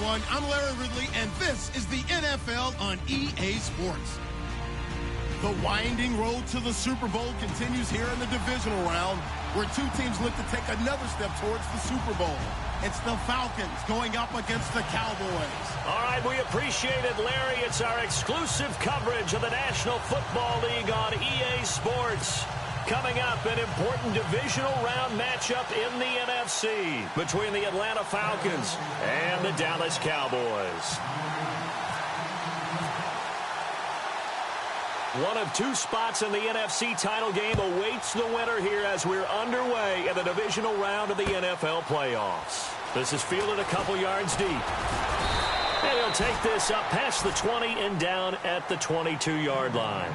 everyone. I'm Larry Ridley, and this is the NFL on EA Sports. The winding road to the Super Bowl continues here in the divisional round, where two teams look to take another step towards the Super Bowl. It's the Falcons going up against the Cowboys. All right, we appreciate it, Larry. It's our exclusive coverage of the National Football League on EA Sports. Coming up, an important divisional round matchup in the NFC between the Atlanta Falcons and the Dallas Cowboys. One of two spots in the NFC title game awaits the winner here as we're underway in the divisional round of the NFL playoffs. This is fielded a couple yards deep. And he'll take this up past the 20 and down at the 22-yard line.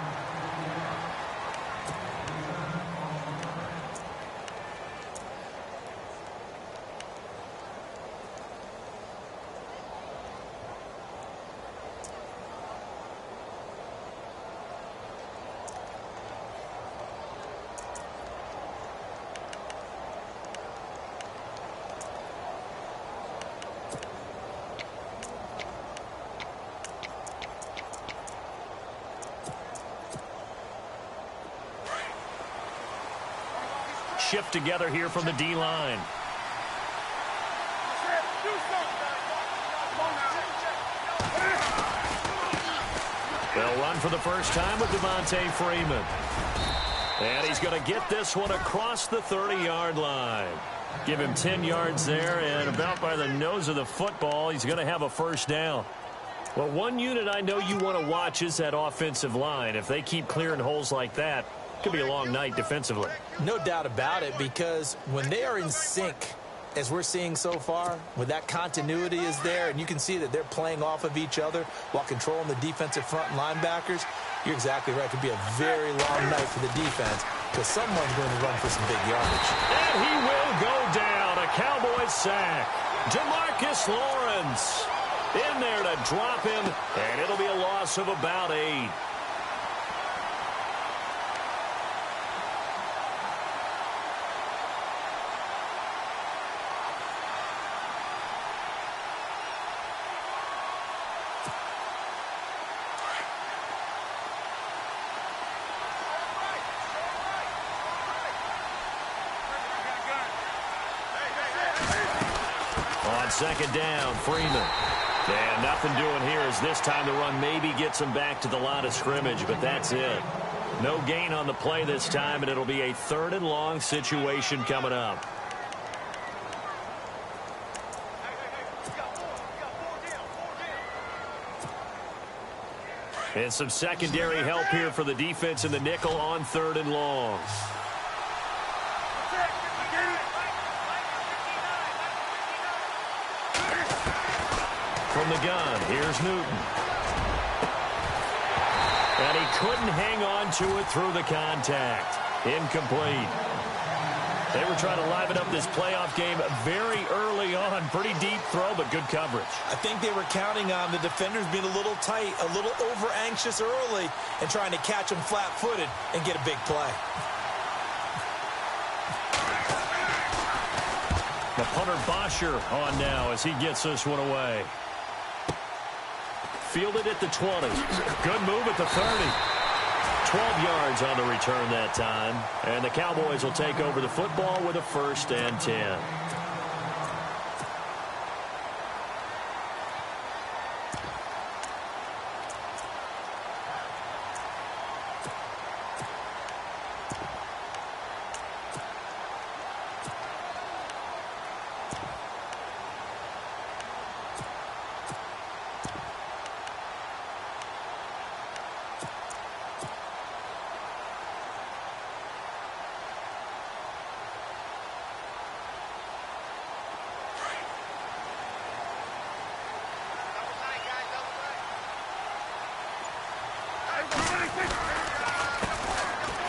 Shift together here from the D-line. They'll run for the first time with Devontae Freeman. And he's going to get this one across the 30-yard line. Give him 10 yards there, and about by the nose of the football, he's going to have a first down. Well, one unit I know you want to watch is that offensive line. If they keep clearing holes like that, could be a long night defensively. No doubt about it, because when they are in sync, as we're seeing so far, when that continuity is there and you can see that they're playing off of each other while controlling the defensive front linebackers, you're exactly right. It could be a very long night for the defense because someone's going to run for some big yardage. And he will go down. A Cowboys sack. Demarcus Lawrence in there to drop him, and it'll be a loss of about 8. On second down, Freeman. And nothing doing here as this time the run maybe gets him back to the line of scrimmage, but that's it. No gain on the play this time, and it'll be a 3rd and long situation coming up. And some secondary help here for the defense in the nickel on 3rd and long. From the gun, here's Newton. And he couldn't hang on to it through the contact. Incomplete. They were trying to liven up this playoff game very early on. Pretty deep throw, but good coverage. I think they were counting on the defenders being a little tight, a little over-anxious early, and trying to catch them flat-footed and get a big play. The punter Bosher on now as he gets this one away. Fielded at the 20. Good move at the 30. 12 yards on the return that time. And the Cowboys will take over the football with a 1st and 10.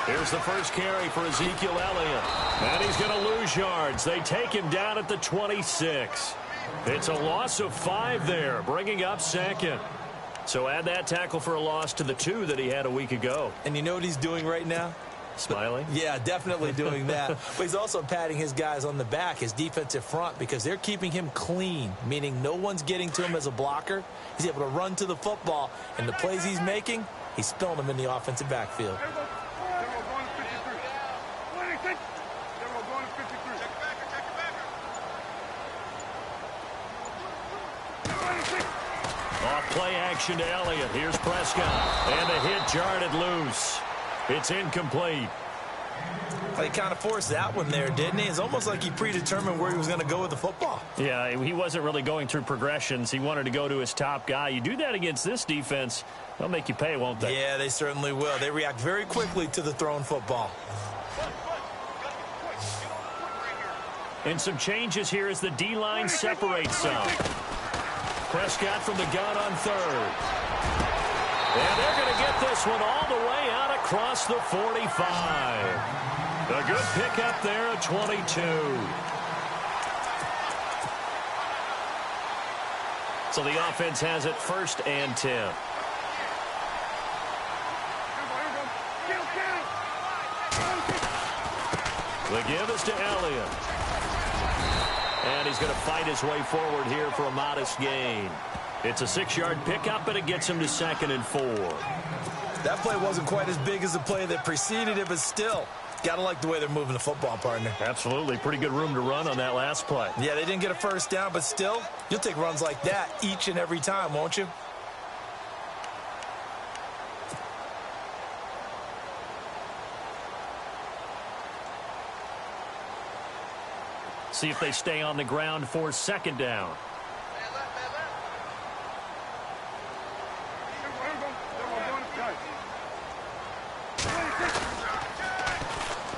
Here's the first carry for Ezekiel Elliott. And he's going to lose yards. They take him down at the 26. It's a loss of 5 there, bringing up 2nd. So add that tackle for a loss to the 2 that he had a week ago. And you know what he's doing right now? Smiling? Yeah, definitely doing that. But he's also patting his guys on the back, his defensive front, because they're keeping him clean, meaning no one's getting to him as a blocker. He's able to run to the football, and the plays he's making, he's spilling them in the offensive backfield. Off play action to Elliott. Here's Prescott. And the hit jarred loose. It's incomplete. He kind of forced that one there, didn't he? It's almost like he predetermined where he was going to go with the football. Yeah, he wasn't really going through progressions. He wanted to go to his top guy. You do that against this defense, they'll make you pay, won't they? Yeah, they certainly will. They react very quickly to the thrown football. And some changes here as the D-line separates some. Prescott from the gun on third. And they're going to get this one all the way out across the 45. A good pickup there at 22. So the offense has it 1st and 10. The give is to Elliott. And he's going to fight his way forward here for a modest gain. It's a 6-yard pickup, but it gets him to 2nd and 4. That play wasn't quite as big as the play that preceded it, but still, got to like the way they're moving the football, partner. Absolutely. Pretty good room to run on that last play. Yeah, they didn't get a first down, but still, you'll take runs like that each and every time, won't you? See if they stay on the ground for 2nd down.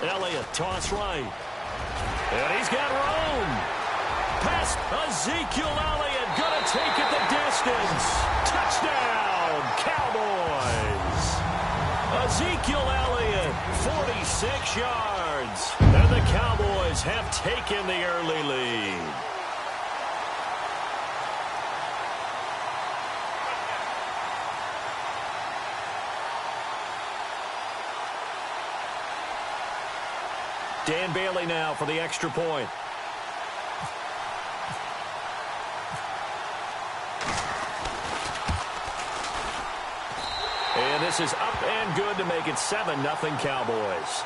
Elliott, toss right. And he's got room. Pass Ezekiel Elliott, gonna take it the distance. Touchdown, Cowboys. Ezekiel Elliott, 46 yards. And the Cowboys have taken the early lead. Dan Bailey now for the extra point. And this is up and good to make it 7-0 Cowboys.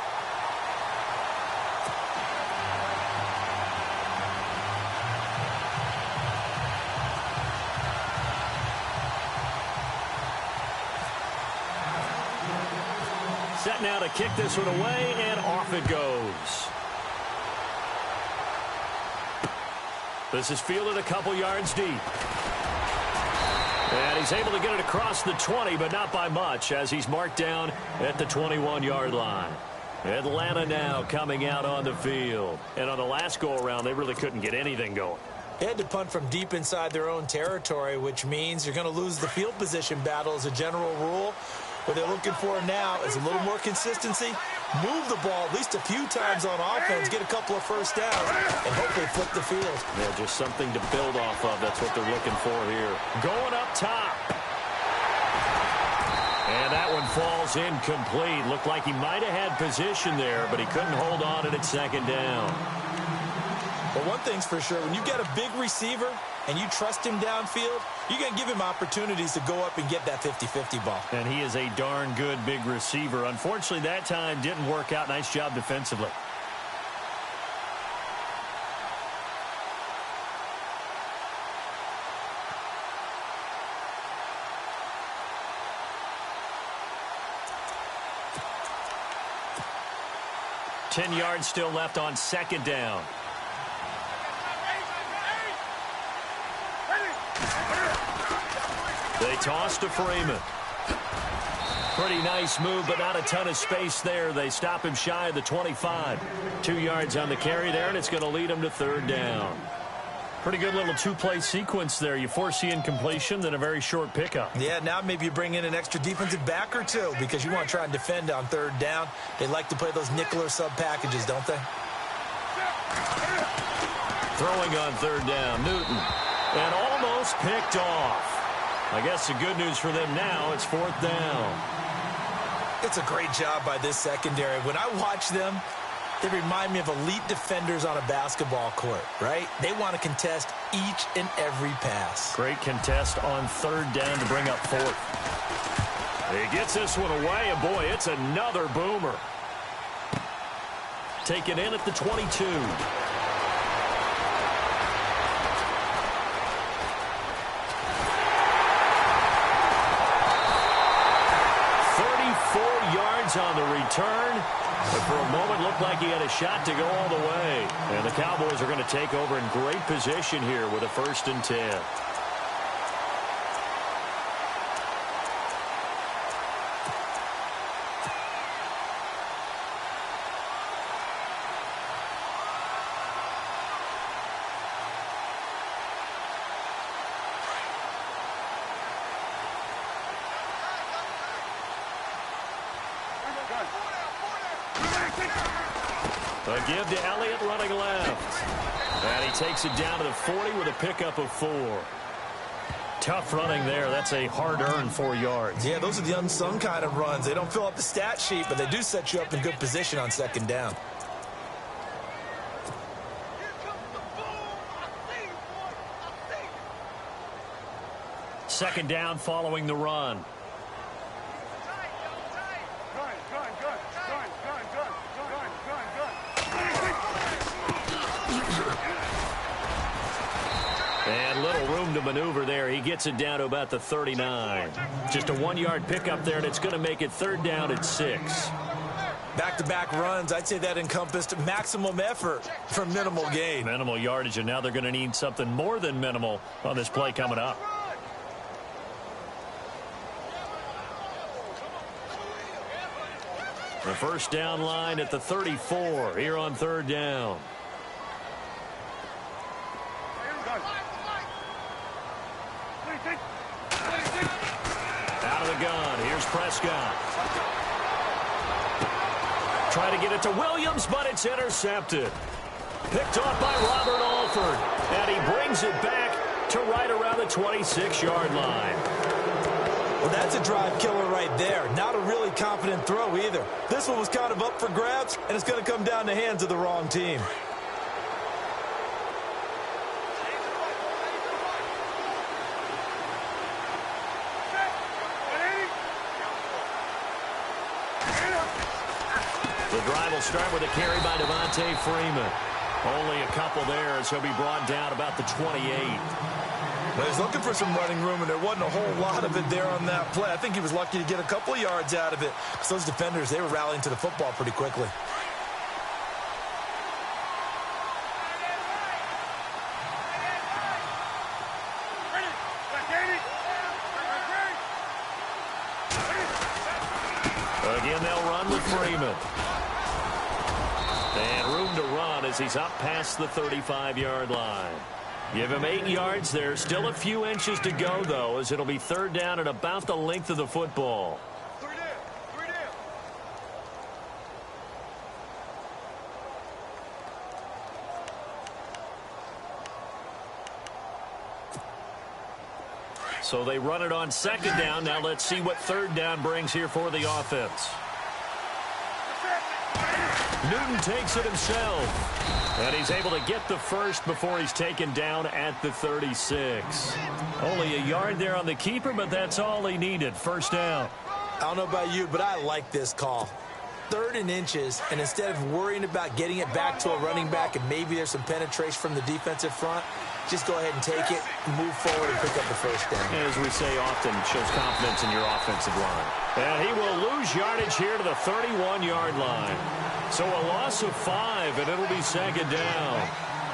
Set now to kick this one away, and off it goes. This is fielded a couple yards deep. And he's able to get it across the 20, but not by much, as he's marked down at the 21-yard line. Atlanta now coming out on the field. And on the last go-around, they really couldn't get anything going. They had to punt from deep inside their own territory, which means you're going to lose the field position battle as a general rule. What they're looking for now is a little more consistency, move the ball at least a few times on offense, get a couple of first downs, and hopefully flip the field. Yeah, just something to build off of. That's what they're looking for here. Going up top. And that one falls incomplete. Looked like he might have had position there, but he couldn't hold on to it at 2nd down. But one thing's for sure, when you got a big receiver and you trust him downfield, you're going to give him opportunities to go up and get that 50-50 ball. And he is a darn good big receiver. Unfortunately, that time didn't work out. Nice job defensively. Ten yards still left on 2nd down. They toss to Freeman. Pretty nice move, but not a ton of space there. They stop him shy of the 25. 2 yards on the carry there, and it's going to lead him to 3rd down. Pretty good little two-play sequence there. You force the incompletion, then a very short pickup. Yeah, now maybe you bring in an extra defensive back or two because you want to try and defend on 3rd down. They like to play those nickel or sub packages, don't they? Throwing on 3rd down, Newton. And almost picked off. I guess the good news for them now, it's 4th down. It's a great job by this secondary. When I watch them, they remind me of elite defenders on a basketball court, right? They want to contest each and every pass. Great contest on third down to bring up fourth. He gets this one away, and boy, it's another boomer. Taken in at the 22. 34 yards on the return. But for a moment, looked like he had a shot to go all the way. And the Cowboys are going to take over in great position here with a 1st and 10. A give to Elliott running left. And he takes it down to the 40 with a pickup of 4. Tough running there. That's a hard-earned 4 yards. Yeah, those are the unsung kind of runs. They don't fill up the stat sheet, but they do set you up in good position on 2nd down. Second down following the run. And little room to maneuver there. He gets it down to about the 39. Just a 1-yard pickup there, and it's going to make it 3rd down at 6. Back-to-back runs, I'd say that encompassed maximum effort for minimal gain. Minimal yardage, and now they're going to need something more than minimal on this play coming up. The 1st down line at the 34 here on 3rd down. Out of the gun. Here's Prescott. Trying to get it to Williams, but it's intercepted. Picked off by Robert Alford. And he brings it back to right around the 26-yard line. Well, that's a drive killer right there. Not a really confident throw either. This one was kind of up for grabs, and it's going to come down the hands of the wrong team. The drive will start with a carry by Devontae Freeman. Only a couple there as he'll be brought down about the 28. Well, he's looking for some running room, and there wasn't a whole lot of it there on that play. I think he was lucky to get a couple of yards out of it, because those defenders, they were rallying to the football pretty quickly. Again, they'll run with Freeman. And room to run as he's up past the 35-yard line. Give him 8 yards there. Still a few inches to go, though, as it'll be 3rd down at about the length of the football. So they run it on 2nd down. Now let's see what 3rd down brings here for the offense. Newton takes it himself. And he's able to get the first before he's taken down at the 36. Only a yard there on the keeper, but that's all he needed. 1st down. I don't know about you, but I like this call. 3rd and inches, and instead of worrying about getting it back to a running back and maybe there's some penetration from the defensive front, just go ahead and take it, move forward, and pick up the 1st down. As we say often, shows confidence in your offensive line. And he will lose yardage here to the 31-yard line. So a loss of 5, and it'll be 2nd down.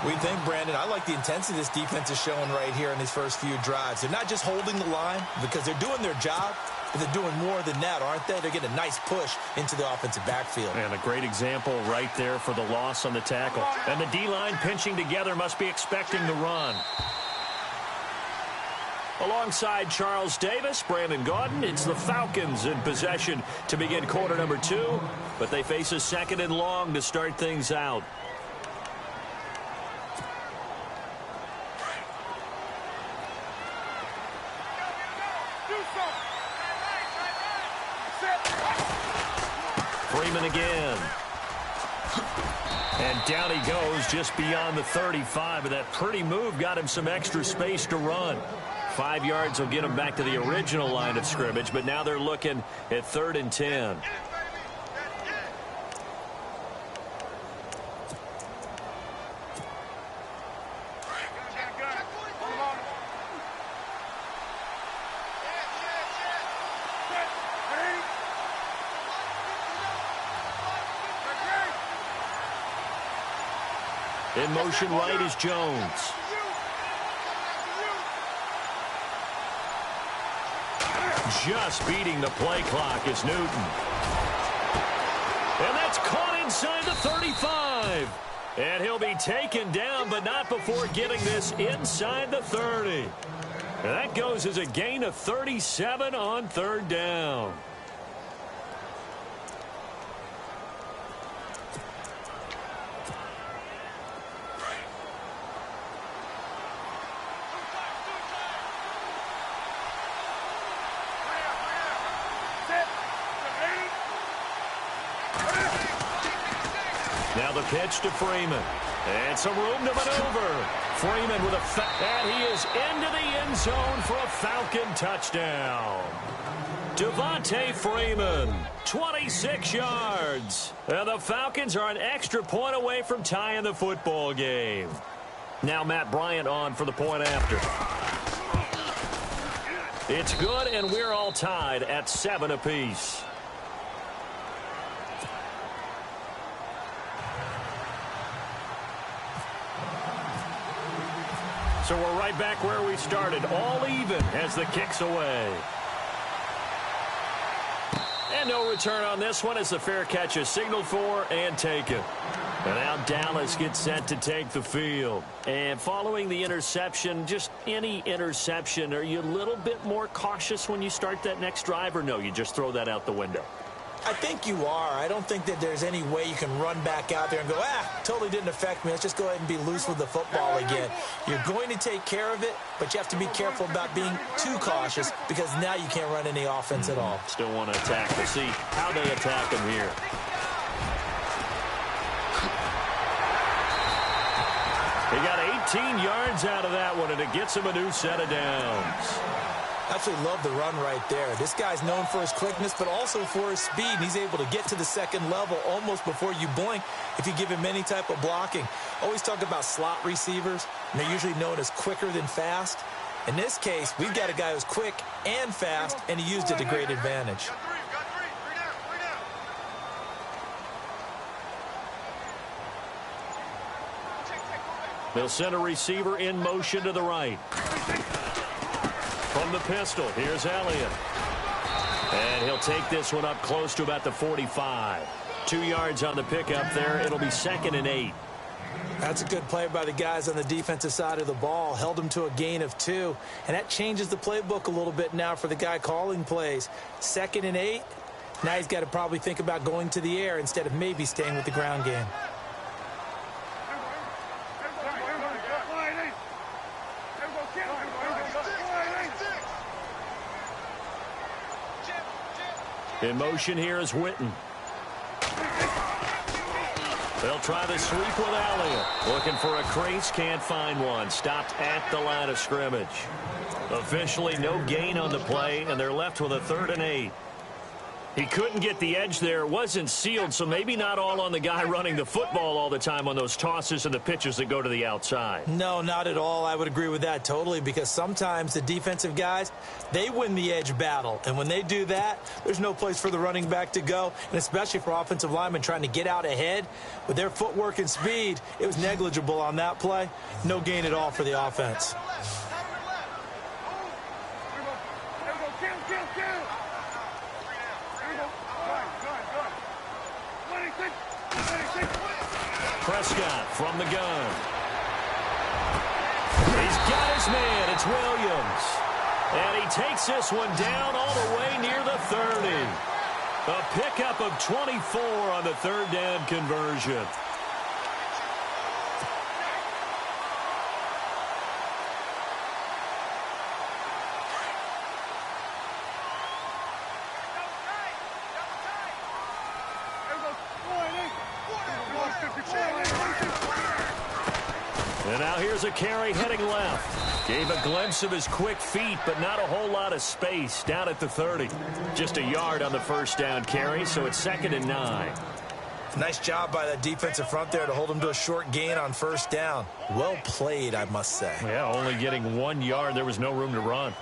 We think, Brandon, I like the intensity this defense is showing right here in these first few drives. They're not just holding the line because they're doing their job, but they're doing more than that, aren't they? They're getting a nice push into the offensive backfield. And a great example right there for the loss on the tackle. And the D-line pinching together must be expecting the run. Alongside Charles Davis, Brandon Gaudin, it's the Falcons in possession to begin quarter number 2, but they face a 2nd and long to start things out. Freeman again. And down he goes just beyond the 35, and that pretty move got him some extra space to run. 5 yards will get him back to the original line of scrimmage, but now they're looking at 3rd and 10. In motion right is Jones. Just beating the play clock is Newton. And that's caught inside the 35. And he'll be taken down, but not before getting this inside the 30. And that goes as a gain of 37 on 3rd down. Now the pitch to Freeman. And some room to maneuver. Freeman with and he is into the end zone for a Falcon touchdown. Devontae Freeman, 26 yards. And the Falcons are an extra point away from tying the football game. Now Matt Bryant on for the point after. It's good, and we're all tied at 7 apiece. So we're right back where we started, all even as the kick's away. And no return on this one as the fair catch is signaled for and taken. And now Dallas gets set to take the field. And following the interception, just any interception, are you a little bit more cautious when you start that next drive, or no, you just throw that out the window? I think you are. I don't think that there's any way you can run back out there and go, totally didn't affect me. Let's just go ahead and be loose with the football again. You're going to take care of it, but you have to be careful about being too cautious because now you can't run any offense at all. Still want to attack. We'll see how they attack him here. He got 18 yards out of that one, and it gets him a new set of downs. Absolutely love the run right there. This guy's known for his quickness, but also for his speed. And he's able to get to the second level almost before you blink if you give him any type of blocking. Always talk about slot receivers, and they're usually known as quicker than fast. In this case, we've got a guy who's quick and fast, and he used it to great advantage. They'll send a receiver in motion to the right. From the pistol, here's Elliott. And he'll take this one up close to about the 45. 2 yards on the pickup there. It'll be 2nd and 8. That's a good play by the guys on the defensive side of the ball. Held him to a gain of 2. And that changes the playbook a little bit now for the guy calling plays. 2nd and 8. Now he's got to probably think about going to the air instead of maybe staying with the ground game. In motion here is Witten. They'll try the sweep with Elliott. Looking for a crease, can't find one. Stopped at the line of scrimmage. Officially no gain on the play, and they're left with a 3rd and 8. He couldn't get the edge there. It wasn't sealed, so maybe not all on the guy running the football all the time on those tosses and the pitches that go to the outside. No, not at all. I would agree with that totally, because sometimes the defensive guys, they win the edge battle. And when they do that, there's no place for the running back to go, and especially for offensive linemen trying to get out ahead. With their footwork and speed, it was negligible on that play. No gain at all for the offense. Prescott from the gun. He's got his man. It's Williams. And he takes this one down all the way near the 30. A pickup of 24 on the 3rd down conversion. And now here's a carry heading left. Gave a glimpse of his quick feet, but not a whole lot of space down at the 30. Just a yard on the first down carry, so it's 2nd and 9. Nice job by that defensive front there to hold him to a short gain on first down. Well played, I must say. Yeah, only getting 1 yard. There was no room to run.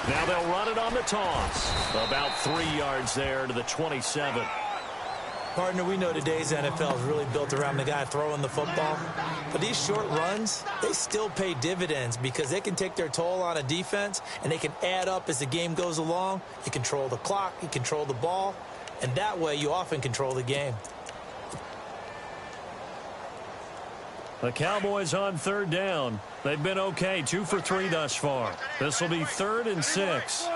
Now they'll run it on the toss. About 3 yards there to the 27. Partner, we know today's NFL is really built around the guy throwing the football. But these short runs, they still pay dividends because they can take their toll on a defense and they can add up as the game goes along. You control the clock, you control the ball, and that way you often control the game. The Cowboys on 3rd down. They've been okay, 2 for 3 thus far. This will be 3rd and 6.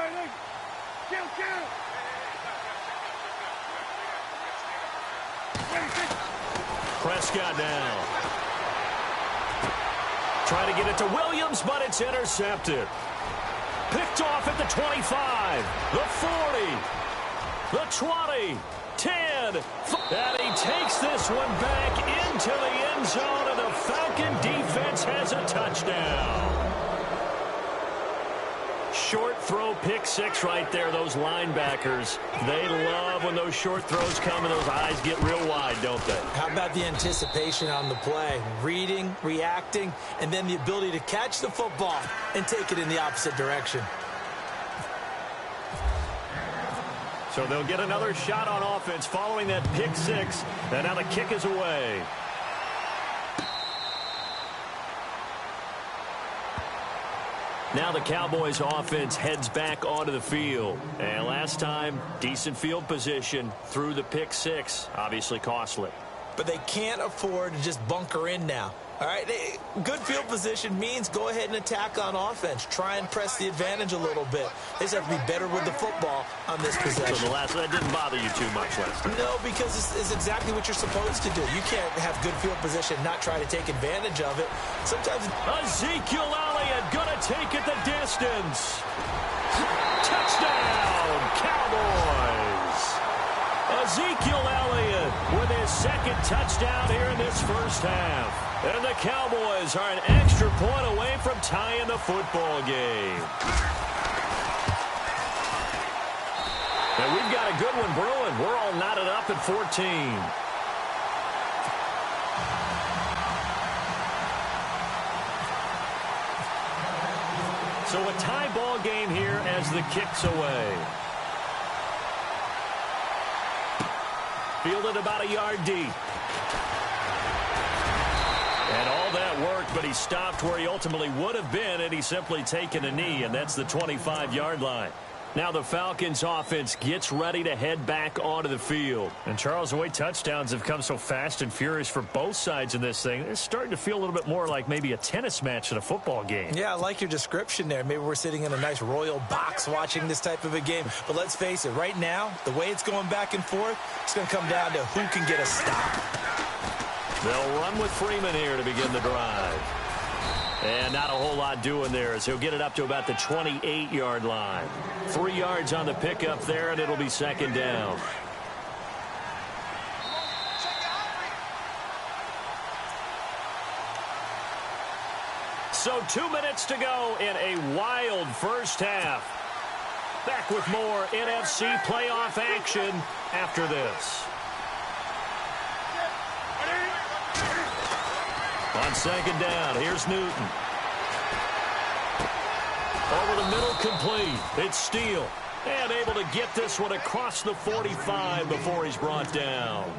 Prescott now. Trying to get it to Williams, but it's intercepted. Picked off at the 25, the 40, the 20, 10. And he takes this one back into the end zone, and the Falcon defense has a touchdown. Short throw, pick 6 right there. Those linebackers, they love when those short throws come and those eyes get real wide, don't they? How about the anticipation on the play? Reading, reacting, and then the ability to catch the football and take it in the opposite direction. So they'll get another shot on offense following that pick 6, and now the kick is away. Now the Cowboys offense heads back onto the field. And last time, decent field position through the pick 6. Obviously costly. But they can't afford to just bunker in now. All right, good field position means go ahead and attack on offense. Try and press the advantage a little bit. They just have to be better with the football on this possession. So that didn't bother you too much last time? No, because it's exactly what you're supposed to do. You can't have good field position and not try to take advantage of it. Sometimes Ezekiel Elliott gonna take it the distance. Touchdown, Cowboys! Ezekiel Elliott with his 2nd touchdown here in this first half. And the Cowboys are an extra point away from tying the football game. And we've got a good one brewing. We're all knotted up at 14. So a tie ball game here as the kick's away. Fielded about a yard deep. And all that worked, but he stopped where he ultimately would have been had he simply taken a knee, and that's the 25-yard line. Now the Falcons offense gets ready to head back onto the field. And Charles, the way touchdowns have come so fast and furious for both sides in this thing, it's starting to feel a little bit more like maybe a tennis match than a football game. Yeah, I like your description there. Maybe we're sitting in a nice royal box watching this type of a game. But let's face it, right now, the way it's going back and forth, it's going to come down to who can get a stop. They'll run with Freeman here to begin the drive. And not a whole lot doing there as he'll get it up to about the 28-yard line. 3 yards on the pickup there, and it'll be 2nd down. So 2 minutes to go in a wild first half. Back with more NFC playoff action after this. On 2nd down, here's Newton. Over the middle, complete. It's Steele. And able to get this one across the 45 before he's brought down.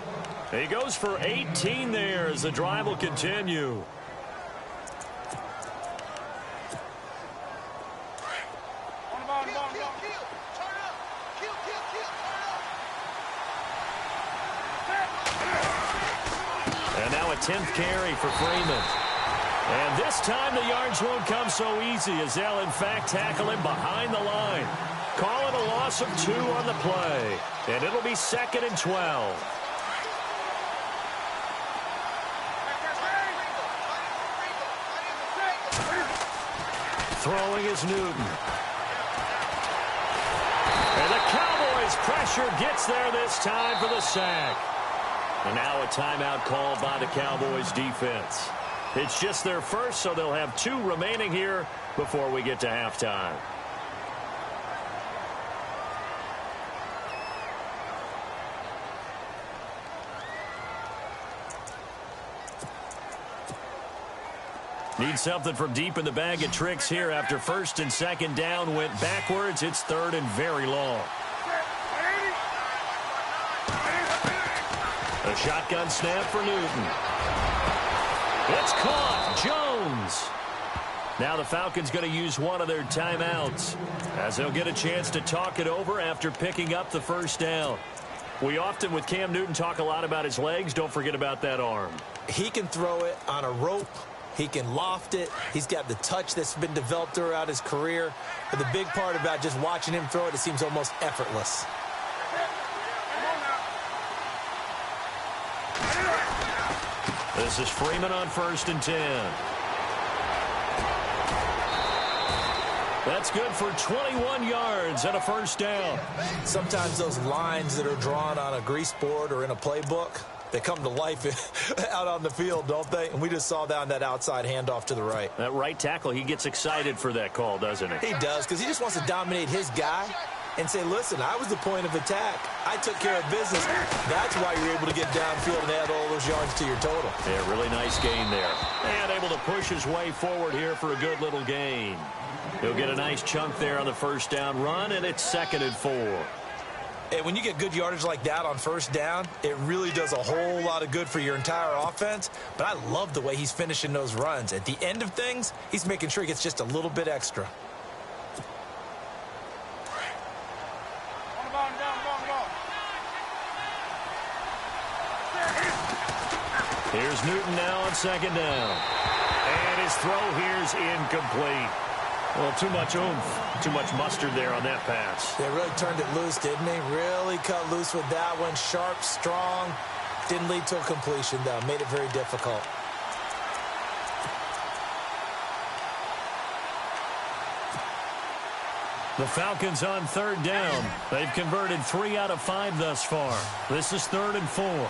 He goes for 18 there as the drive will continue. And now a 10th carry for Freeman. And this time the yards won't come so easy as they'll in fact tackle him behind the line. Call it a loss of 2 on the play. And it'll be 2nd and 12. Throwing is Newton. And the Cowboys' pressure gets there this time for the sack. And now a timeout called by the Cowboys defense. It's just their first, so they'll have 2 remaining here before we get to halftime. Need something from deep in the bag of tricks here after 1st and 2nd down went backwards. It's 3rd and very long. A shotgun snap for Newton. It's caught. Jones. Now the Falcons going to use one of their timeouts as they'll get a chance to talk it over after picking up the 1st down. We often, with Cam Newton, talk a lot about his legs. Don't forget about that arm. He can throw it on a rope. He can loft it. He's got the touch that's been developed throughout his career. But the big part about just watching him throw it, it seems almost effortless. This is Freeman on 1st and 10. That's good for 21 yards and a 1st down. Sometimes those lines that are drawn on a grease board or in a playbook, they come to life out on the field, don't they? And we just saw that on that outside handoff to the right. That right tackle, he gets excited for that call, doesn't he? He does, because he just wants to dominate his guy and say, listen, I was the point of attack. I took care of business. That's why you're able to get downfield and add all those yards to your total. Yeah, really nice gain there. And able to push his way forward here for a good little gain. He'll get a nice chunk there on the 1st down run, and it's 2nd and 4. And when you get good yardage like that on 1st down, it really does a whole lot of good for your entire offense. But I love the way he's finishing those runs. At the end of things, he's making sure he gets just a little bit extra. Here's Newton now on 2nd down. And his throw here's incomplete. Well, too much oomph, too much mustard there on that pass. They really turned it loose, didn't they? Really cut loose with that one. Sharp, strong. Didn't lead to a completion, though. Made it very difficult. The Falcons on 3rd down. They've converted 3 out of 5 thus far. This is 3rd and 4.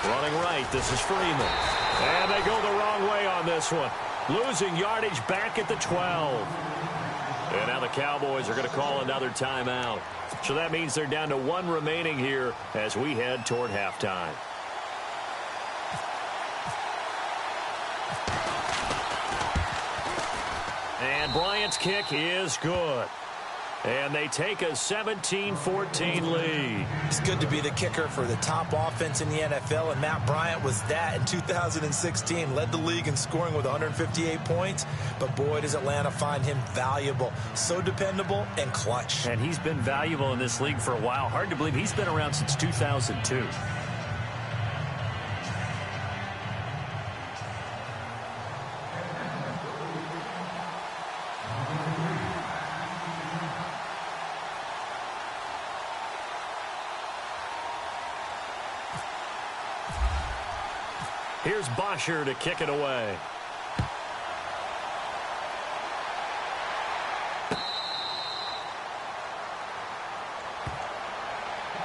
Running right, this is Freeman. And they go the wrong way on this one. Losing yardage back at the 12. And now the Cowboys are going to call another timeout. So that means they're down to 1 remaining here as we head toward halftime. And Bryant's kick is good. And they take a 17-14 lead. It's good to be the kicker for the top offense in the NFL, and Matt Bryant was that in 2016. Led the league in scoring with 158 points, but boy, does Atlanta find him valuable. So dependable and clutch. And he's been valuable in this league for a while. Hard to believe he's been around since 2002. Here's Bosher to kick it away.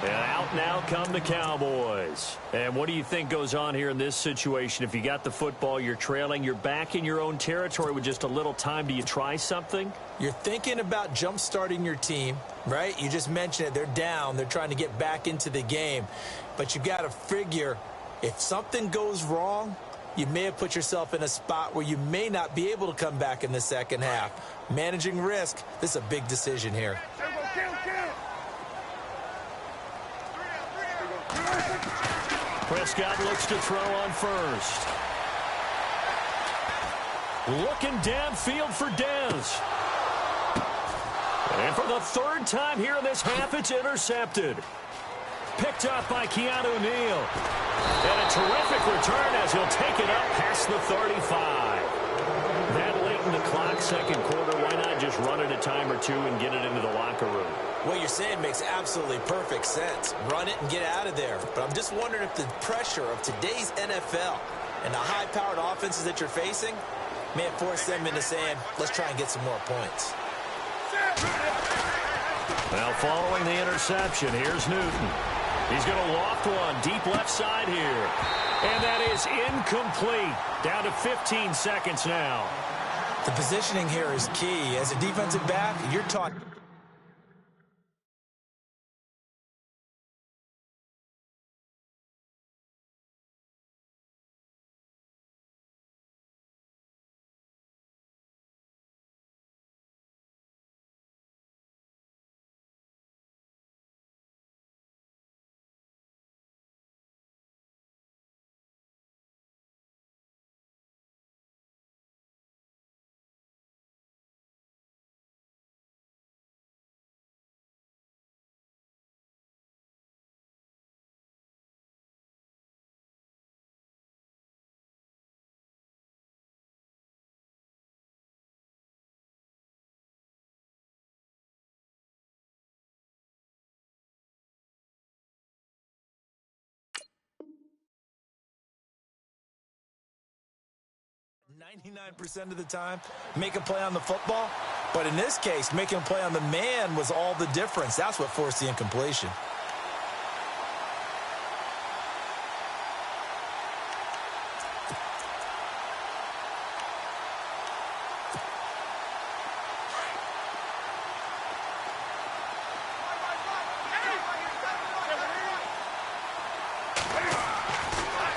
And out now come the Cowboys. And what do you think goes on here in this situation? If you got the football, you're trailing, you're back in your own territory with just a little time. Do you try something? You're thinking about jump-starting your team, right? You just mentioned it. They're down. They're trying to get back into the game. But you got to figure, if something goes wrong, you may have put yourself in a spot where you may not be able to come back in the second half. Managing risk, this is a big decision here. Prescott looks to throw on 1st. Looking downfield for Dez. And for the 3rd time here in this half, it's intercepted. Picked up by Keanu Neal. And a terrific return as he'll take it up past the 35. That late in the clock, 2nd quarter, why not just run it a time or two and get it into the locker room? What you're saying makes absolutely perfect sense. Run it and get out of there. But I'm just wondering if the pressure of today's NFL and the high-powered offenses that you're facing may force them into saying, let's try and get some more points. Now following the interception, here's Newton. He's going to loft one deep left side here. And that is incomplete. Down to 15 seconds now. The positioning here is key. As a defensive back, you're taught... ...99% of the time, make a play on the football. But in this case, making a play on the man was all the difference. That's what forced the incompletion.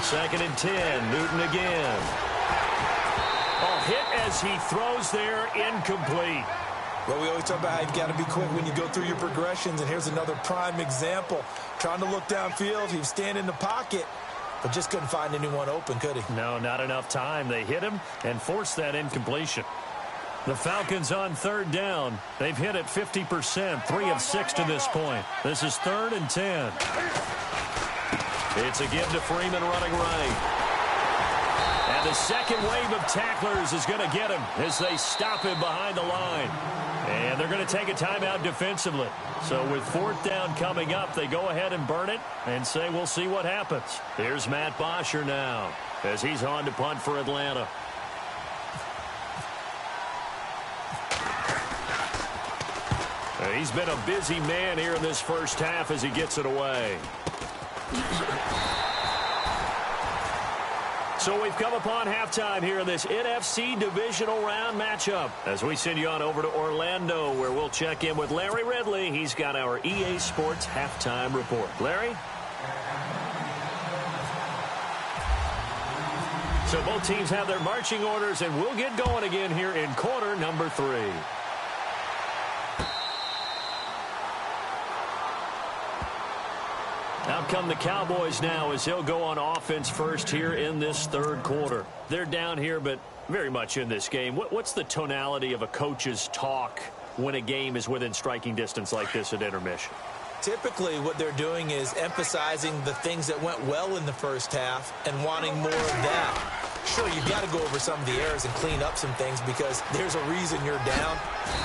Second and 10, Newton again. Hit as he throws there, incomplete. Well, we always talk about how you've got to be quick when you go through your progressions, and here's another prime example. Trying to look downfield, he was standing in the pocket, but just couldn't find anyone open, could he? No, not enough time. They hit him and forced that incompletion. The Falcons on third down. They've hit it 50%, 3 of 6 to this point. This is 3rd and 10. It's a give to Freeman running right. And the second wave of tacklers is going to get him as they stop him behind the line. And they're going to take a timeout defensively. So with 4th down coming up, they go ahead and burn it and say we'll see what happens. Here's Matt Bosher now as he's on to punt for Atlanta. He's been a busy man here in this first half as he gets it away. So we've come upon halftime here in this NFC Divisional Round matchup as we send you on over to Orlando where we'll check in with Larry Ridley. He's got our EA Sports halftime report. Larry? So both teams have their marching orders, and we'll get going again here in quarter number 3. Out come the Cowboys now as he'll go on offense first here in this 3rd quarter. They're down here, but very much in this game. What's the tonality of a coach's talk when a game is within striking distance like this at intermission? Typically, what they're doing is emphasizing the things that went well in the first half and wanting more of that. Sure, you've got to go over some of the errors and clean up some things because there's a reason you're down.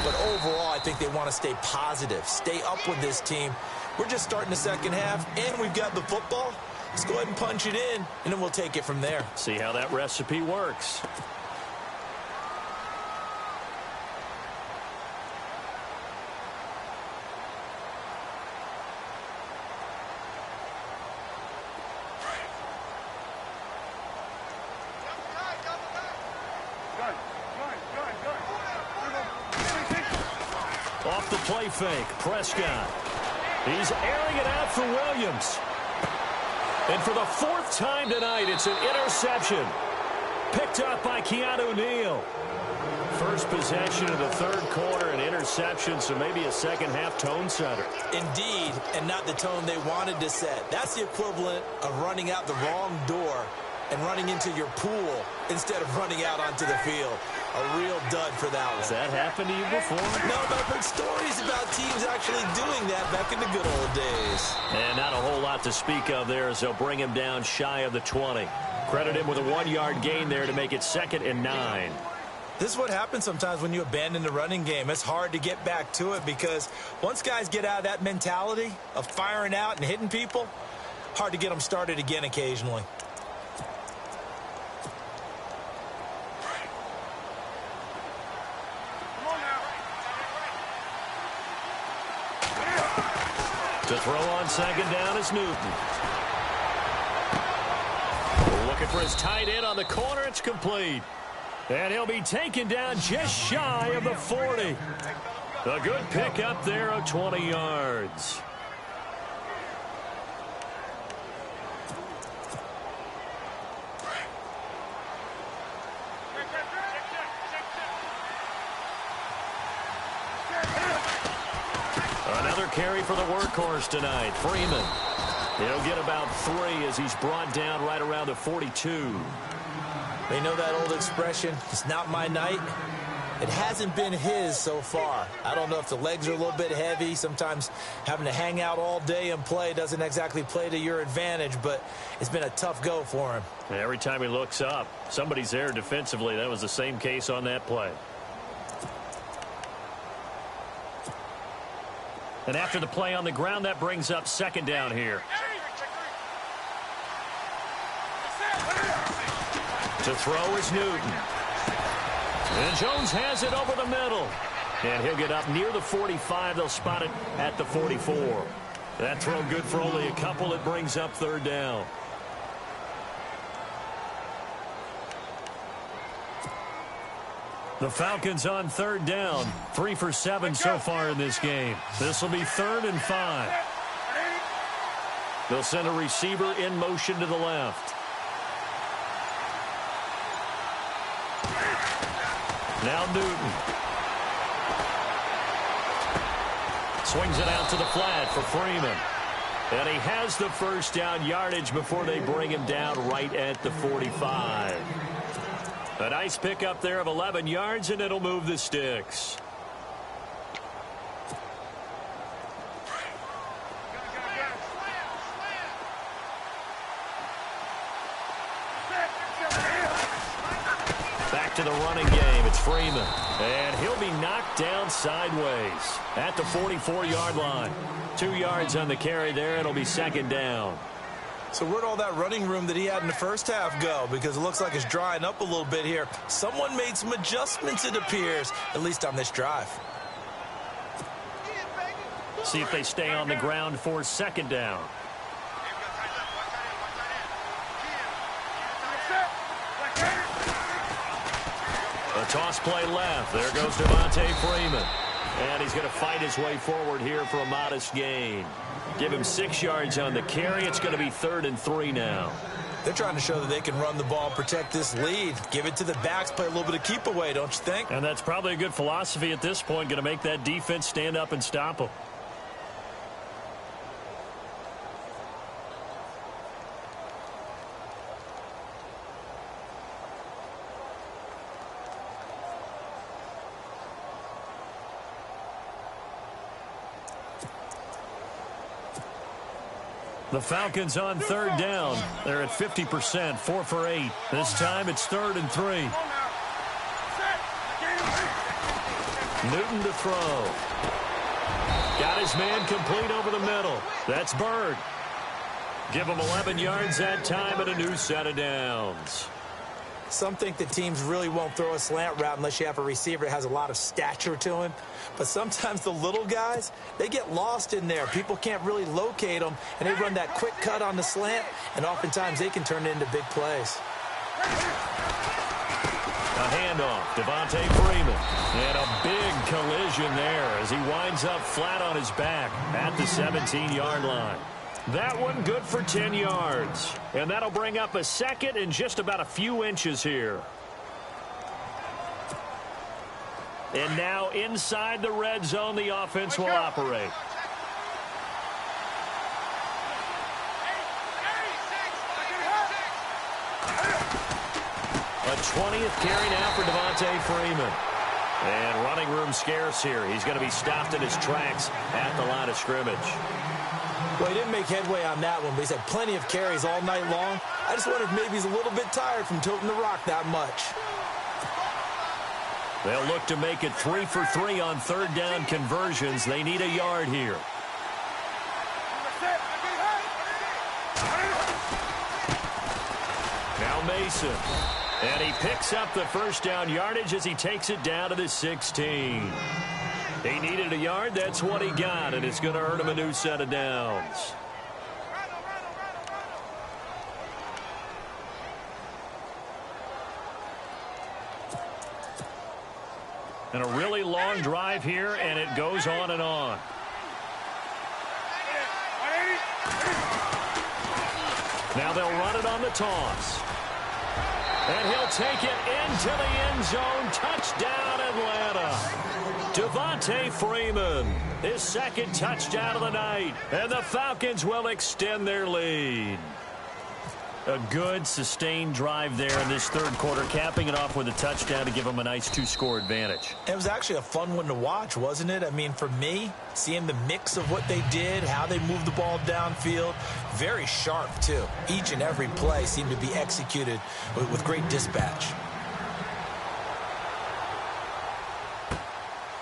But overall, I think they want to stay positive, stay up with this team. We're just starting the second half, and we've got the football. Let's go ahead and punch it in, and then we'll take it from there. See how that recipe works. Off the play fake, Prescott. He's airing it out for Williams. And for the 4th time tonight, it's an interception. Picked up by Keanu Neal. First possession of the 3rd quarter, an interception, so maybe a second-half tone setter. Indeed, and not the tone they wanted to set. That's the equivalent of running out the wrong door and running into your pool instead of running out onto the field. A real dud for that one. Has that happened to you before? No, but I've heard stories about teams actually doing that back in the good old days. And not a whole lot to speak of there as they'll bring him down shy of the 20. Credit him with a 1-yard gain there to make it 2nd and 9. This is what happens sometimes when you abandon the running game. It's hard to get back to it because once guys get out of that mentality of firing out and hitting people, hard to get them started again occasionally. To throw on second down is Newton. Looking for his tight end on the corner. It's complete. And he'll be taken down just shy of the 40. A good pick up there of 20 yards. Another carry for the workhorse tonight, Freeman. He'll get about 3 as he's brought down right around the 42. They know that old expression, it's not my night. It hasn't been his so far. I don't know if the legs are a little bit heavy. Sometimes having to hang out all day and play doesn't exactly play to your advantage, but it's been a tough go for him. Every time he looks up, somebody's there defensively. That was the same case on that play. And after the play on the ground, that brings up second down here. To throw is Newton. And Jones has it over the middle. And he'll get up near the 45. They'll spot it at the 44. That throw good for only a couple. It brings up third down. The Falcons on third down. 3 for 7 so far in this game. This will be 3rd and 5. They'll send a receiver in motion to the left. Now Newton. Swings it out to the flat for Freeman. And he has the first down yardage before they bring him down right at the 45. A nice pickup there of 11 yards, and it'll move the sticks. Back to the running game. It's Freeman. And he'll be knocked down sideways at the 44-yard line. 2 yards on the carry there. It'll be second down. So where'd all that running room that he had in the first half go? Because it looks like it's drying up a little bit here. Someone made some adjustments, it appears, at least on this drive. See if they stay on the ground for second down. A toss play left. There goes Devontae Freeman. And he's going to fight his way forward here for a modest gain. Give him 6 yards on the carry. It's going to be 3rd and 3 now. They're trying to show that they can run the ball and protect this lead. Give it to the backs, play a little bit of keep away, don't you think? And that's probably a good philosophy at this point, going to make that defense stand up and stop them. The Falcons on third down. They're at 50%, 4 for 8. This time it's 3rd and 3. Newton to throw. Got his man complete over the middle. That's Bird. Give him 11 yards that time and a new set of downs. Some think that teams really won't throw a slant route unless you have a receiver that has a lot of stature to him. But sometimes the little guys, they get lost in there. People can't really locate them, and they run that quick cut on the slant, and oftentimes they can turn it into big plays. A handoff, Devontae Freeman. And a big collision there as he winds up flat on his back at the 17-yard line. That one good for 10 yards. And that'll bring up a second and just about a few inches here. And now inside the red zone, the offense will operate. A 20th carry now for Devontae Freeman. And running room scarce here. He's going to be stopped in his tracks at the line of scrimmage. Well, he didn't make headway on that one, but he's had plenty of carries all night long. I just wonder if maybe he's a little bit tired from toting the rock that much. They'll look to make it 3 for 3 on third down conversions. They need a yard here. Now Mason. And he picks up the first down yardage as he takes it down to the 16. He needed a yard. That's what he got, and it's going to earn him a new set of downs. And a really long drive here, and it goes on and on. Now they'll run it on the toss. And he'll take it into the end zone. Touchdown, Atlanta. Devontae Freeman, his second touchdown of the night. And the Falcons will extend their lead. A good, sustained drive there in this third quarter, capping it off with a touchdown to give them a nice 2-score advantage. It was actually a fun one to watch, wasn't it? I mean, for me, seeing the mix of what they did, how they moved the ball downfield, very sharp, too. Each and every play seemed to be executed with great dispatch.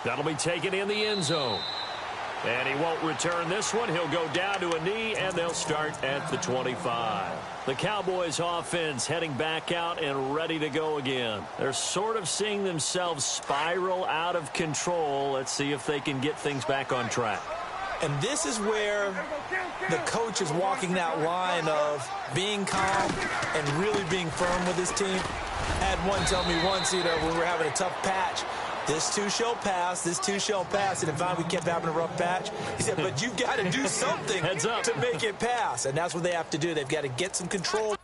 That'll be taken in the end zone. And he won't return this one. He'll go down to a knee, and they'll start at the 25. The Cowboys offense heading back out and ready to go again. They're sort of seeing themselves spiral out of control. Let's see if they can get things back on track. And this is where the coach is walking that line of being calm and really being firm with his team. I had one tell me once, when we were having a tough patch, this too shall pass, this too shall pass. And if we kept having a rough patch, he said, but you've got to do something to make it pass. And that's what they have to do. They've got to get some control.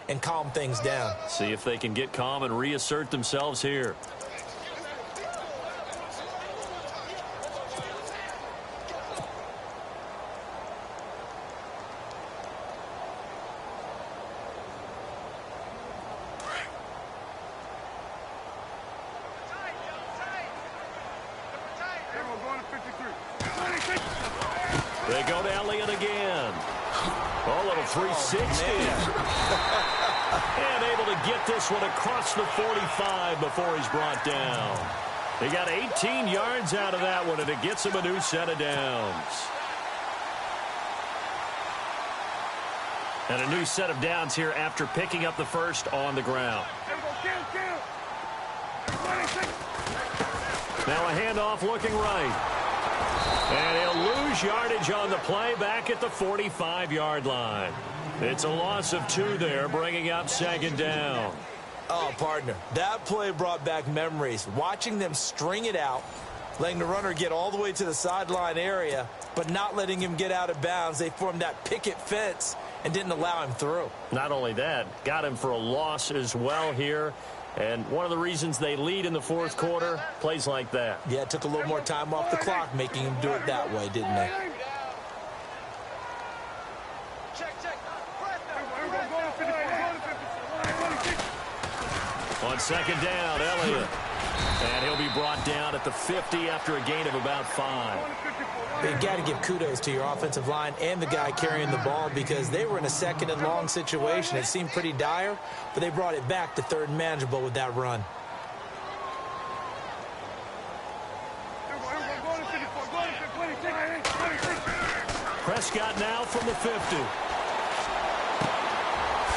And calm things down. See if they can get calm and reassert themselves here. They go to Elliott again. A little 360. And able to get this one across the 45 before he's brought down. He got 18 yards out of that one, and it gets him a new set of downs. And a new set of downs here after picking up the first on the ground. Now a handoff looking right. And he'll lose yardage on the play back at the 45-yard line. It's a loss of 2 there, bringing up second down. Oh, partner, that play brought back memories. Watching them string it out, letting the runner get all the way to the sideline area, but not letting him get out of bounds. They formed that picket fence and didn't allow him through. Not only that, got him for a loss as well here. And one of the reasons they lead in the fourth quarter, plays like that. Yeah, it took a little more time off the clock, making him do it that way, didn't they? On second down, Elliott. And he'll be brought down at the 50 after a gain of about 5. You've got to give kudos to your offensive line and the guy carrying the ball, because they were in a second and long situation. It seemed pretty dire, but they brought it back to third and manageable with that run. Prescott now from the 50.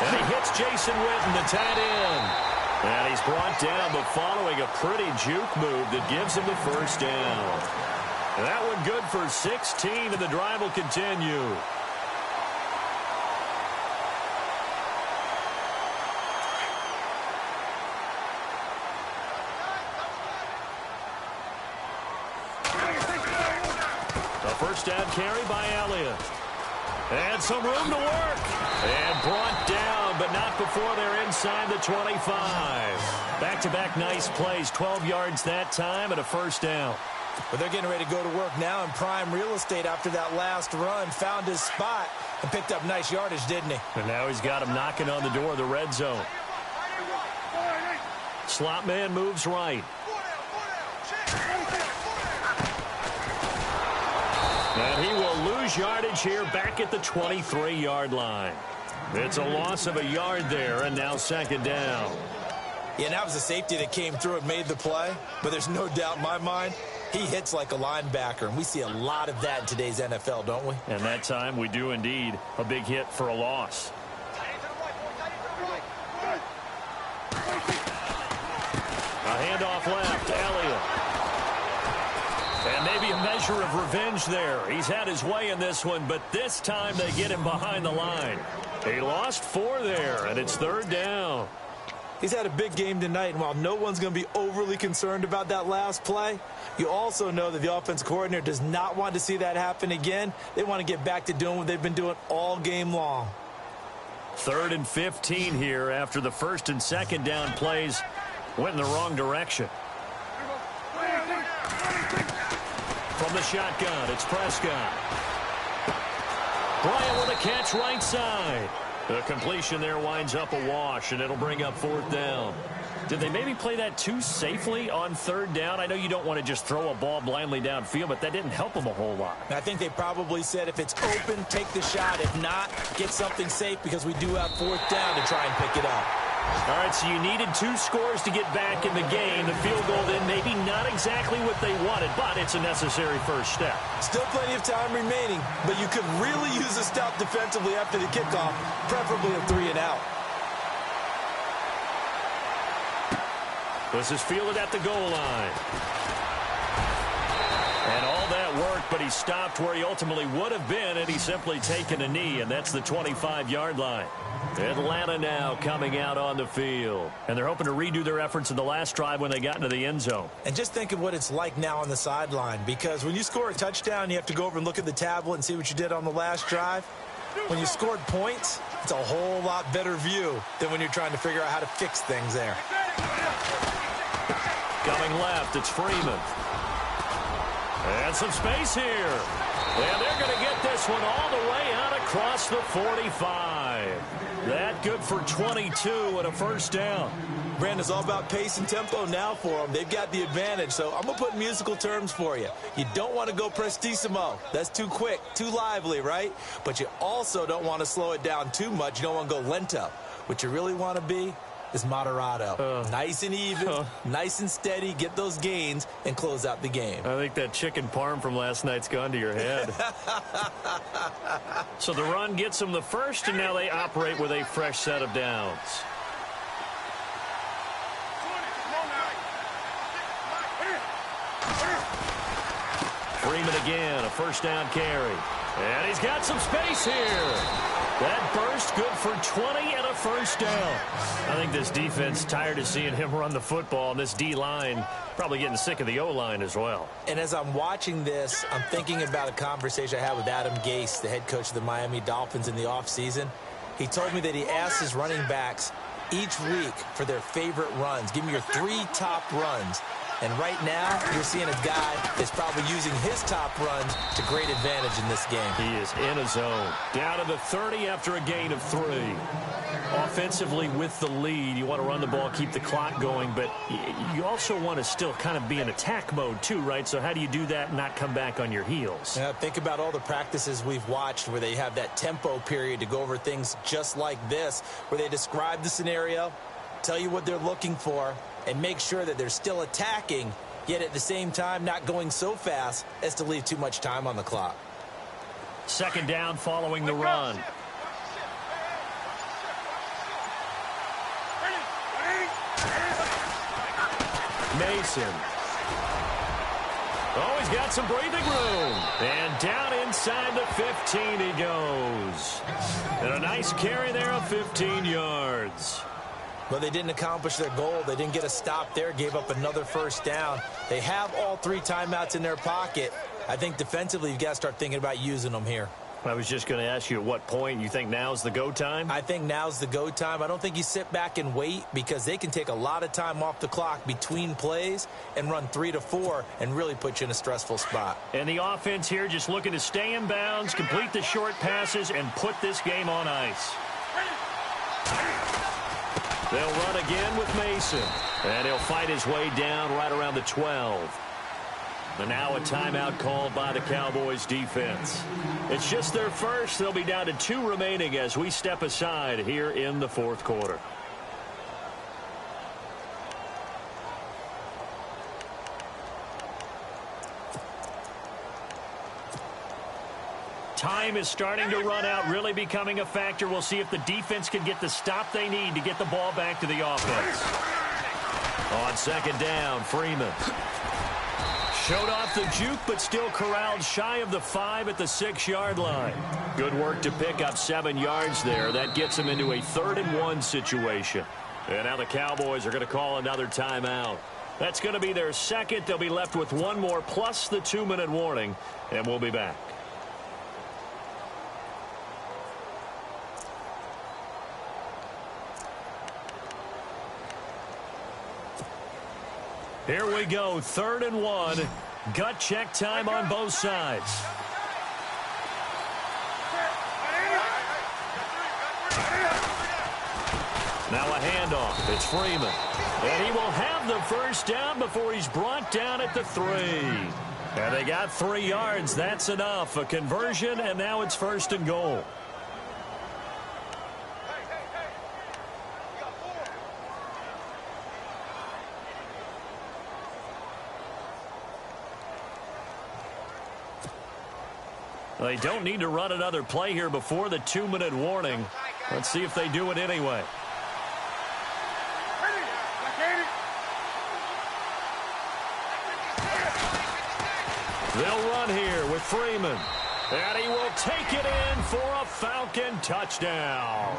And he hits Jason Witten, the tight end. And he's brought down, but following a pretty juke move that gives him the first down. And that one good for 16, and the drive will continue. A first down carry by Elliott. And some room to work. And brought down, but not before they're inside the 25. Back-to-back nice plays, 12 yards that time and a first down. But they're getting ready to go to work now in prime real estate after that last run. Found his spot and picked up nice yardage, didn't he? And now he's got him knocking on the door of the red zone. Slot man moves right. And he will lose yardage here back at the 23-yard line. It's a loss of a yard there, and now second down. Yeah, and that was a safety that came through and made the play. But there's no doubt in my mind, he hits like a linebacker. And we see a lot of that in today's NFL, don't we? And that time we do indeed. A big hit for a loss. A handoff left, Elliott. And maybe a measure of revenge there. He's had his way in this one, but this time they get him behind the line. He lost 4 there, and it's third down. He's had a big game tonight, and while no one's going to be overly concerned about that last play, you also know that the offensive coordinator does not want to see that happen again. They want to get back to doing what they've been doing all game long. 3rd and 15 here after the first and second down plays went in the wrong direction. From the shotgun, it's Prescott. Bryant with a catch right side. The completion there winds up a wash, and it'll bring up 4th down. Did they maybe play that too safely on 3rd down? I know you don't want to just throw a ball blindly downfield, but that didn't help them a whole lot. I think they probably said if it's open, take the shot. If not, get something safe because we do have 4th down to try and pick it up. All right, so you needed 2 scores to get back in the game. The field goal then maybe not exactly what they wanted, but it's a necessary first step. Still plenty of time remaining, but you could really use a stop defensively after the kickoff, preferably a 3 and out. This is fielded at the goal line. And all that worked, but he stopped where he ultimately would have been, and he's simply taken a knee, and that's the 25-yard line. Atlanta now coming out on the field. And they're hoping to redo their efforts in the last drive when they got into the end zone. And just think of what it's like now on the sideline, because when you score a touchdown, you have to go over and look at the tablet and see what you did on the last drive. When you scored points, it's a whole lot better view than when you're trying to figure out how to fix things there. Coming left, it's Freeman. And some space here. And they're going to get this one all the way out across the 45. That good for 22 and a first down. Brandon, it's all about pace and tempo now for them. They've got the advantage, so I'm going to put musical terms for you. You don't want to go prestissimo. That's too quick, too lively, right? But you also don't want to slow it down too much. You don't want to go lento. What you really want to be is moderato. Nice and even, nice and steady, get those gains, and close out the game. I think that chicken parm from last night's gone to your head. So the run gets them the first, and now they operate with a fresh set of downs. Freeman again, a first down carry. And he's got some space here. That burst good for 20 and a first down. I think this defense tired of seeing him run the football, and this D-line probably getting sick of the O-line as well. And as I'm watching this, I'm thinking about a conversation I had with Adam Gase, the head coach of the Miami Dolphins in the offseason. He told me that he asked his running backs each week for their favorite runs. Give me your 3 top runs. And right now, you're seeing a guy that's probably using his top runs to great advantage in this game. He is in a zone. Down to the 30 after a gain of 3. Offensively with the lead, you want to run the ball, keep the clock going, but you also want to still kind of be in attack mode too, right? So how do you do that and not come back on your heels? Yeah, think about all the practices we've watched where they have that tempo period to go over things just like this, where they describe the scenario, tell you what they're looking for, and make sure that they're still attacking, yet at the same time not going so fast as to leave too much time on the clock. Second down following the run. Mason. Oh, he's got some breathing room. And down inside the 15 he goes. And a nice carry there of 15 yards. Well, they didn't accomplish their goal. They didn't get a stop there, gave up another first down. They have all 3 timeouts in their pocket. I think defensively you've got to start thinking about using them here. I was just going to ask you at what point you think now's the go time? I think now's the go time. I don't think you sit back and wait because they can take a lot of time off the clock between plays and run 3 to 4 and really put you in a stressful spot. And the offense here just looking to stay in bounds, complete the short passes, and put this game on ice. They'll run again with Mason. And he'll fight his way down right around the 12. And now a timeout called by the Cowboys defense. It's just their first. They'll be down to 2 remaining as we step aside here in the fourth quarter. Time is starting to run out, really becoming a factor. We'll see if the defense can get the stop they need to get the ball back to the offense. On second down, Freeman. Showed off the juke, but still corralled shy of the 5 at the 6-yard line. Good work to pick up 7 yards there. That gets them into a 3rd and 1 situation. And now the Cowboys are going to call another timeout. That's going to be their second. They'll be left with 1 more plus the 2-minute warning, and we'll be back. Here we go, 3rd and 1. Gut check time on both sides. Now a handoff. It's Freeman. And he will have the first down before he's brought down at the 3. And they got 3 yards. That's enough. A conversion, and now it's 1st and goal. They don't need to run another play here before the 2-minute warning. Let's see if they do it anyway. They'll run here with Freeman. And he will take it in for a Falcon touchdown.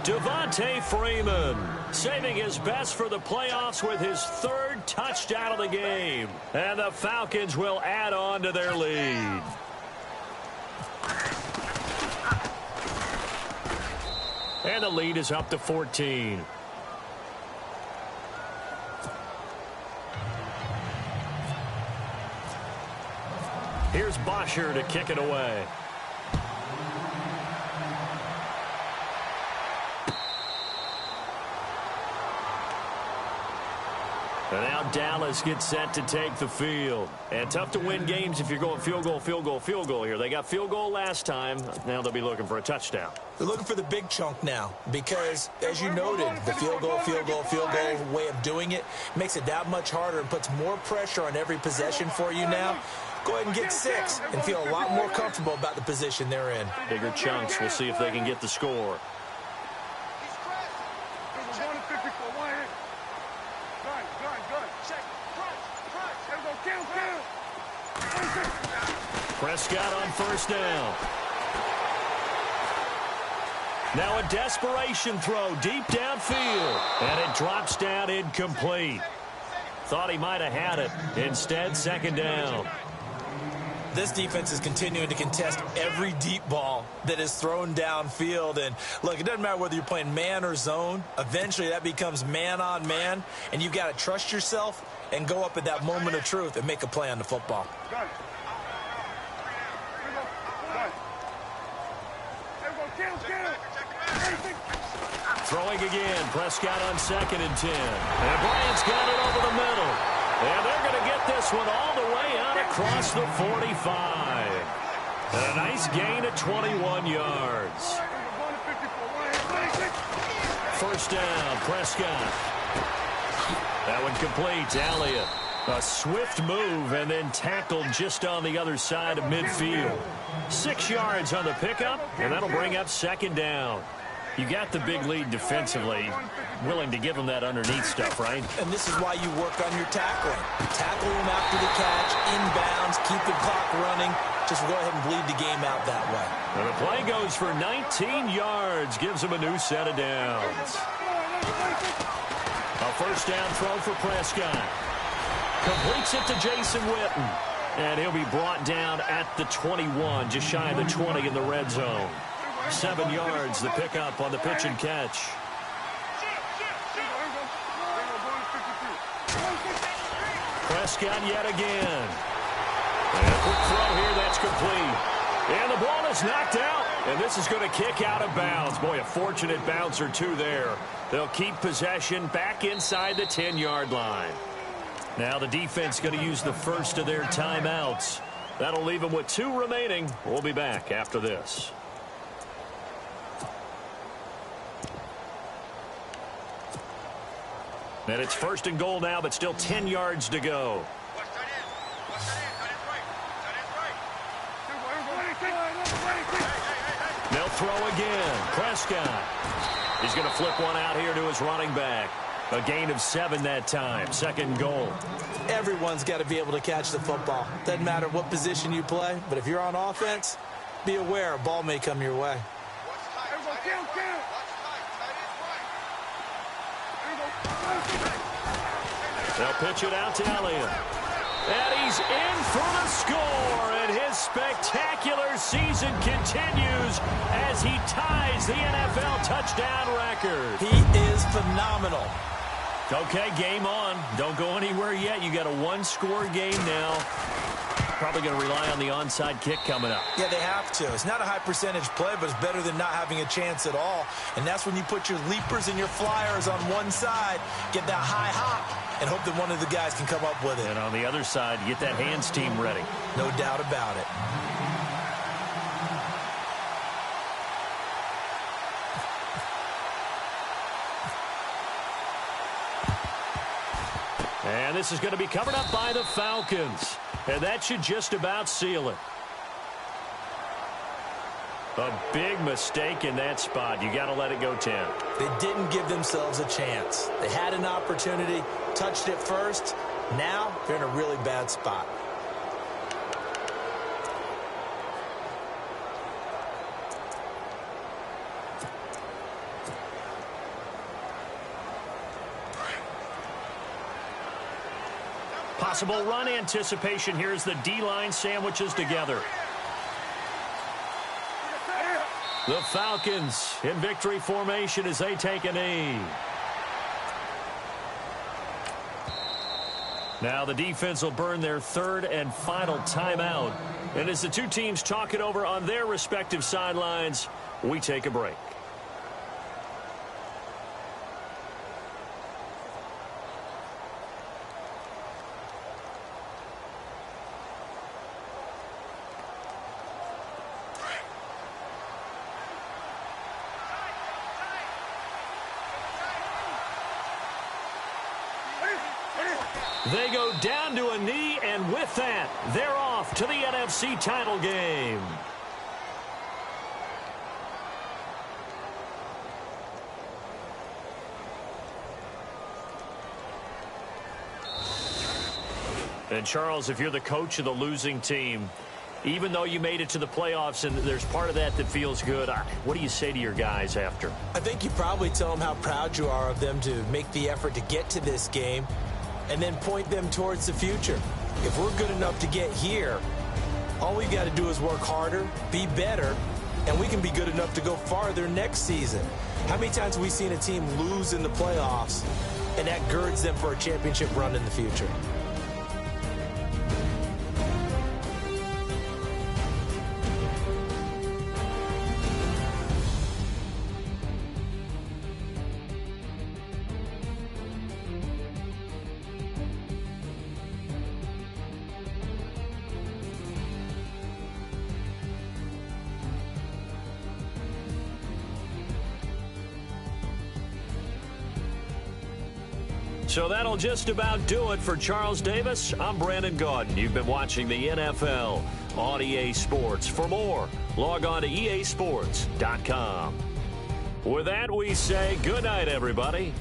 Devontae Freeman saving his best for the playoffs with his 3rd touchdown of the game. And the Falcons will add on to their lead. And the lead is up to 14. Here's Bosher to kick it away. And now Dallas gets set to take the field. And tough to win games if you're going field goal, field goal, field goal here. They got field goal last time. Now they'll be looking for a touchdown. They're looking for the big chunk now because, as you noted, the field goal way of doing it makes it that much harder and puts more pressure on every possession for you now. Go ahead and get 6 and feel a lot more comfortable about the position they're in. Bigger chunks. We'll see if they can get the score. Prescott on 1st down. Now a desperation throw deep downfield. And it drops down incomplete. Thought he might have had it. Instead, 2nd down. This defense is continuing to contest every deep ball that is thrown downfield. And, look, it doesn't matter whether you're playing man or zone. Eventually, that becomes man on man. And you've got to trust yourself and go up at that moment of truth and make a play on the football. Throwing again. Prescott on 2nd and 10. And Bryant's got it over the middle. And they're going to get this one all the way out across the 45. And a nice gain of 21 yards. 1st down, Prescott. That one complete. Elliott. A swift move and then tackled just on the other side of midfield. 6 yards on the pickup, and that'll bring up 2nd down. You got the big lead defensively, willing to give them that underneath stuff, right? And this is why you work on your tackling. Tackle them after the catch, inbounds, keep the clock running. Just go ahead and bleed the game out that way. And the play goes for 19 yards, gives them a new set of downs. A 1st down throw for Prescott. Completes it to Jason Witten. And he'll be brought down at the 21, just shy of the 20 in the red zone. 7 yards, the pickup on the pitch and catch. Prescott yet again. And a quick throw here, that's complete. And the ball is knocked out. And this is going to kick out of bounds. Boy, a fortunate bounce or two there. They'll keep possession back inside the 10-yard line. Now the defense going to use the first of their timeouts. That'll leave them with 2 remaining. We'll be back after this. And it's 1st and goal now, but still 10 yards to go. They'll throw again. Prescott. He's going to flip one out here to his running back. A gain of 7 that time. 2nd goal. Everyone's got to be able to catch the football. Doesn't matter what position you play, but if you're on offense, be aware a ball may come your way. They'll pitch it out to Elliott. And he's in for the score. And his spectacular season continues as he ties the NFL touchdown record. He is phenomenal. Okay, game on. Don't go anywhere yet. You got a 1-score game now. Probably going to rely on the onside kick coming up. Yeah, they have to. It's not a high percentage play, but it's better than not having a chance at all. And that's when you put your leapers and your flyers on one side, get that high hop, and hope that one of the guys can come up with it. And on the other side, get that hands team ready. No doubt about it. And this is going to be covered up by the Falcons. And that should just about seal it. A big mistake in that spot. You got to let it go 10. They didn't give themselves a chance. They had an opportunity, touched it first. Now they're in a really bad spot. Possible run anticipation here as the D-line sandwiches together. The Falcons in victory formation as they take a knee. Now the defense will burn their 3rd and final timeout. And as the two teams talk it over on their respective sidelines, we take a break. They go down to a knee, and with that, they're off to the NFC title game. And Charles, if you're the coach of the losing team, even though you made it to the playoffs and there's part of that that feels good, what do you say to your guys after? I think you probably tell them how proud you are of them to make the effort to get to this game, and then point them towards the future. If we're good enough to get here, all we've got to do is work harder, be better, and we can be good enough to go farther next season. How many times have we seen a team lose in the playoffs, and that girds them for a championship run in the future? So that'll just about do it for Charles Davis. I'm Brandon Gaudin. You've been watching the NFL on EA Sports. For more, log on to easports.com. With that, we say good night, everybody.